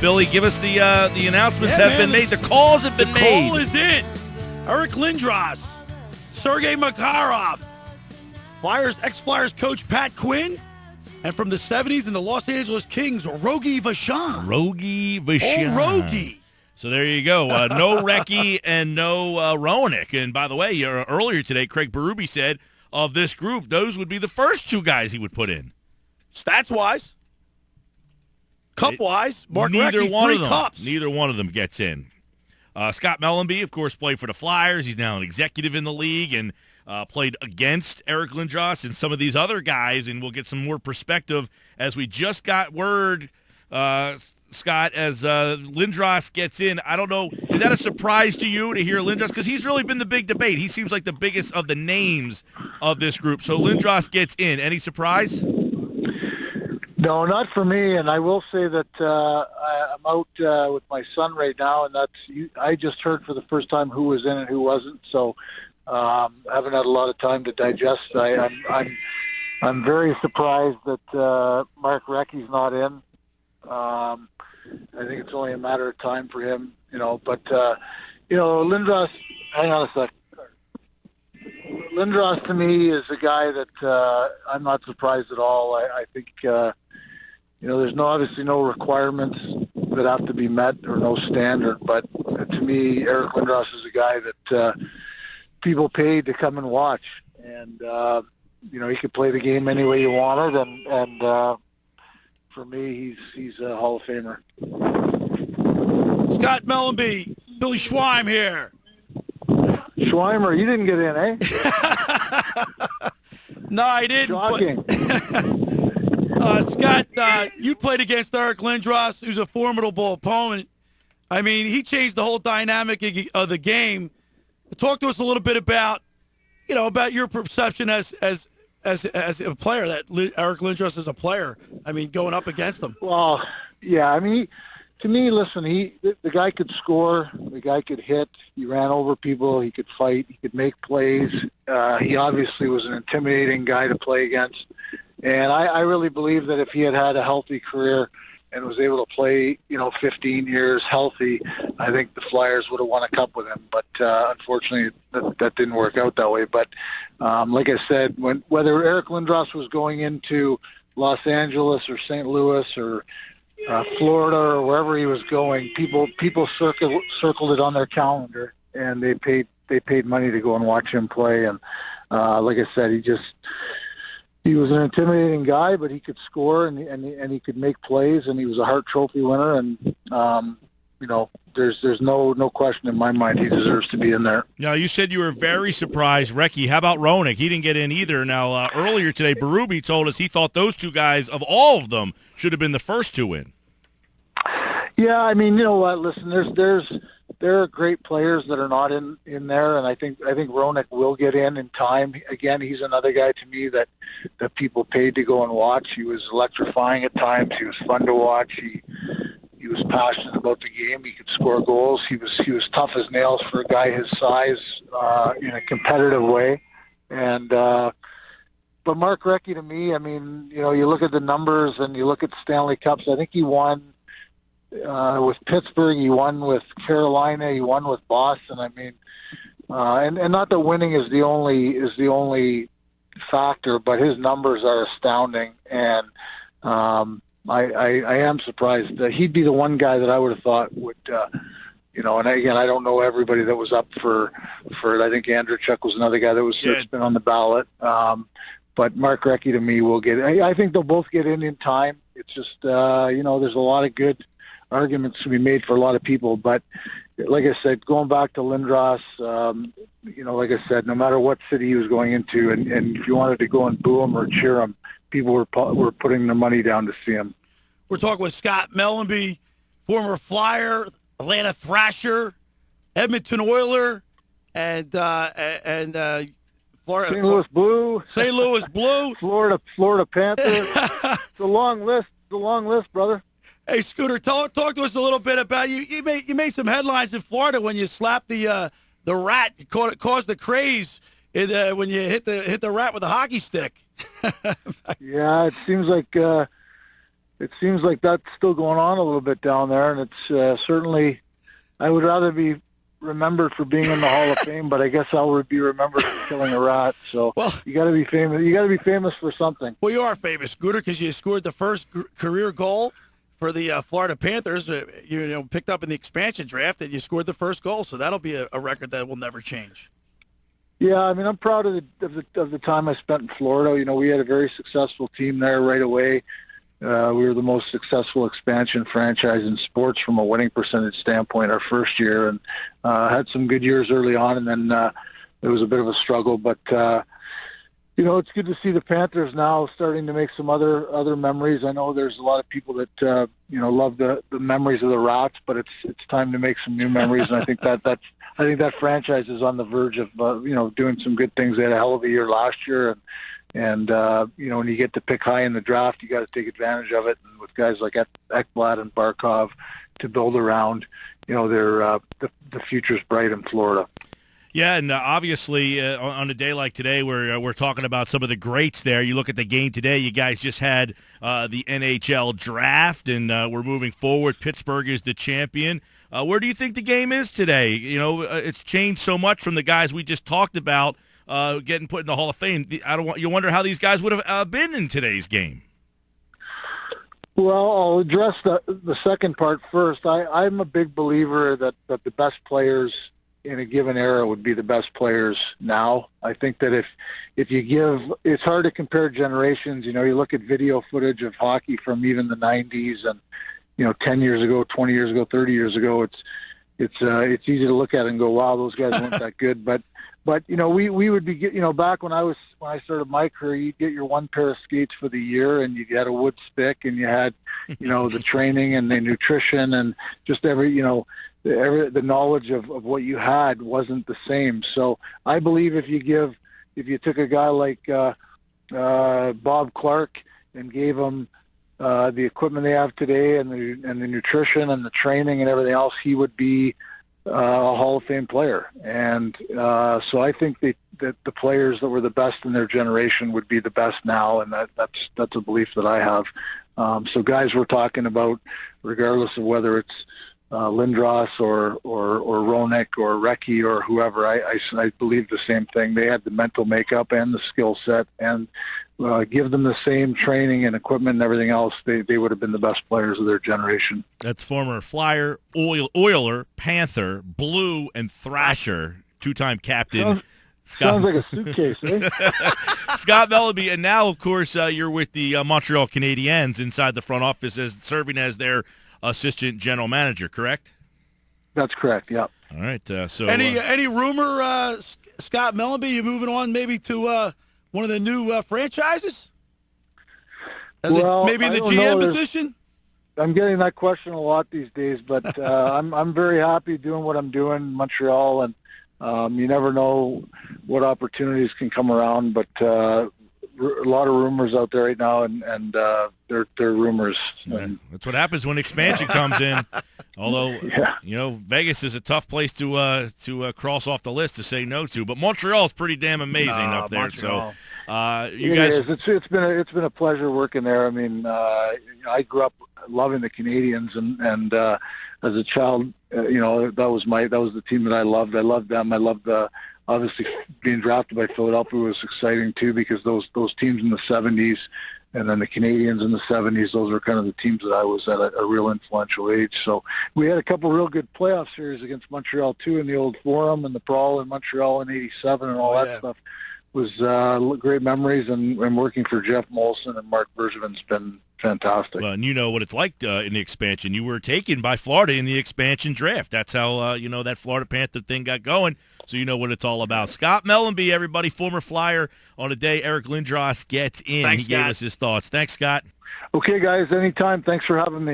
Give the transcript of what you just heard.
Billy, give us the announcements have been made. The calls have been made. The call is in. Eric Lindros, Sergei Makarov, ex-Flyers coach Pat Quinn, and from the 70s and the Los Angeles Kings, Rogie Vachon. Rogie Vachon. Oh, Rogie. So there you go. No Recchi and no Roenick. And by the way, earlier today, Craig Berube said of this group, those would be the first two guys he would put in. Stats-wise, cup-wise, Mark Neither Recchi, one 3 of them. cups. Neither one of them gets in. Scott Mellanby, of course, played for the Flyers. He's now an executive in the league and played against Eric Lindros and some of these other guys, and we'll get some more perspective as we just got word, Scott, as Lindros gets in. I don't know, is that a surprise to you to hear Lindros? Because he's really been the big debate. He seems like the biggest of the names of this group. So Lindros gets in. Any surprise? No, not for me. And I will say that I'm out with my son right now, and I just heard for the first time who was in and who wasn't. So I haven't had a lot of time to digest. I'm very surprised that Mark Recchi's not in. I think it's only a matter of time for him, But Lindros, hang on a sec. Lindros to me is a guy that I'm not surprised at all. I think there's obviously no requirements that have to be met or no standard. But to me, Eric Lindros is a guy that people paid to come and watch, and he could play the game any way you wanted, and for me, he's a Hall of Famer. Scott Mellanby, Billy Schweim here. Schweimer, you didn't get in, eh? No, I didn't. Shocking. Scott, you played against Eric Lindros, who's a formidable opponent. I mean, he changed the whole dynamic of the game. Talk to us a little bit about your perception as a player, that Eric Lindros is a player. I mean, going up against him. Well, yeah. I mean, to me, listen, the guy could score. The guy could hit. He ran over people. He could fight. He could make plays. He obviously was an intimidating guy to play against. And I really believe that if he had a healthy career and was able to play, 15 years healthy, I think the Flyers would have won a cup with him. But unfortunately, that didn't work out that way. But like I said, whether Eric Lindros was going into Los Angeles or St. Louis or Florida or wherever he was going, people circled it on their calendar, and they paid money to go and watch him play. And like I said, he was an intimidating guy, but he could score and he could make plays, and he was a Hart Trophy winner. And there's no question in my mind he deserves to be in there. Now, you said you were very surprised, Recchi. How about Roenick? He didn't get in either. Now, earlier today, Berube told us he thought those two guys, of all of them, should have been the first to win. Yeah, I mean, you know what? Listen, there are great players that are not in there, and I think Roenick will get in time. Again, he's another guy to me that people paid to go and watch. He was electrifying at times. He was fun to watch. He was passionate about the game. He could score goals. He was tough as nails for a guy his size in a competitive way. And but Mark Recchi, to me, I mean, you look at the numbers and you look at Stanley Cups. I think he won with Pittsburgh. He won with Carolina. He won with Boston. I mean, and not that winning is the only factor, but his numbers are astounding. And I am surprised that he'd be the one guy that I would have thought would, and again, I don't know everybody that was up for it. I think Andreychuk was another guy that was that's been on the ballot. But Mark Recchi, to me, will get I think they'll both get in time. It's just, there's a lot of good arguments to be made for a lot of people. But like I said, going back to Lindros, like I said, no matter what city he was going into, and if you wanted to go and boo him or cheer him, people were putting their money down to see him. We're talking with Scott Mellanby, former Flyer, Atlanta Thrasher, Edmonton Oiler, and Florida, St. Louis Blue, Florida Panthers. It's a long list. It's a long list, brother. Hey, Scooter, talk to us a little bit about you. You made some headlines in Florida when you slapped the rat. You caused the craze when you hit the rat with a hockey stick. Yeah, it seems like it seems like that's still going on a little bit down there, and it's certainly. I would rather be remembered for being in the Hall of Fame, but I guess I would be remembered for killing a rat. So you got to be famous. You got to be famous for something. Well, you are famous, Scooter, because you scored the first career goal for the Florida Panthers. You picked up in the expansion draft, and you scored the first goal. So that'll be a record that will never change. Yeah, I mean, I'm proud of the time I spent in Florida. You know, we had a very successful team there right away. We were the most successful expansion franchise in sports from a winning percentage standpoint our first year, and had some good years early on, and then it was a bit of a struggle. But you know, it's good to see the Panthers now starting to make some other memories. I know there's a lot of people that love the memories of the Rats, but it's time to make some new memories, and I think that franchise is on the verge of doing some good things. They had a hell of a year last year, and when you get to pick high in the draft, you got to take advantage of it. And with guys like Ekblad and Barkov to build around, they're the future's bright in Florida. Yeah, and obviously on a day like today where we're talking about some of the greats there, you look at the game today, you guys just had the NHL draft, and we're moving forward. Pittsburgh is the champion. Where do you think the game is today? It's changed so much from the guys we just talked about getting put in the Hall of Fame. You wonder how these guys would have been in today's game. Well, I'll address the second part first. I'm a big believer that the best players in a given era would be the best players now. I think that if you give, it's hard to compare generations. You look at video footage of hockey from even the 90s and 10 years ago, 20 years ago, 30 years ago. It's easy to look at it and go, wow, those guys weren't that good. But we would be back when I started my career, you'd get your one pair of skates for the year, and you had a wood stick, and you had the training and the nutrition and just the knowledge of what you had wasn't the same. So I believe if you took a guy like Bob Clark and gave him the equipment they have today and the nutrition and the training and everything else, he would be a Hall of Fame player. And so I think that the players that were the best in their generation would be the best now, and that's a belief that I have. So guys we're talking about, regardless of whether it's Lindros or Roenick or Recchi or whoever, I believe the same thing. They had the mental makeup and the skill set, and give them the same training and equipment and everything else, they would have been the best players of their generation. That's former Flyer, Oiler, Panther, Blue, and Thrasher, two-time captain. Sounds like a suitcase, eh? Scot Mellanby, and now, of course, you're with the Montreal Canadiens inside the front office serving as their assistant general manager, correct? That's correct, yeah. All right. So any rumor, Scot Mellanby, you moving on maybe to one of the new franchises? Maybe in the GM position? I'm getting that question a lot these days, but I'm very happy doing what I'm doing in Montreal, and you never know what opportunities can come around, but a lot of rumors out there right now, and they're rumors. Yeah, that's what happens when expansion comes in. Although, Vegas is a tough place to cross off the list to say no to, but Montreal is pretty damn amazing up there. Montreal. So, you guys, it's been a pleasure working there. I mean, I grew up loving the Canadiens, and as a child, that was the team that I loved. I loved them. I loved obviously being drafted by Philadelphia was exciting too, because those teams in the 70s and then the Canadiens in the 70s, those were kind of the teams that I was at a real influential age. So we had a couple real good playoff series against Montreal too, in the old Forum and the Brawl in Montreal in '87 and all that stuff. Was great memories, and working for Jeff Molson and Mark Bergevin's been fantastic. Well, and you know what it's like in the expansion. You were taken by Florida in the expansion draft. That's how that Florida Panther thing got going. So you know what it's all about. Scot Mellanby, everybody, former Flyer, on a day Eric Lindros gets in. Thanks, he gave us his thoughts. Thanks, Scott. Okay, guys, anytime. Thanks for having me.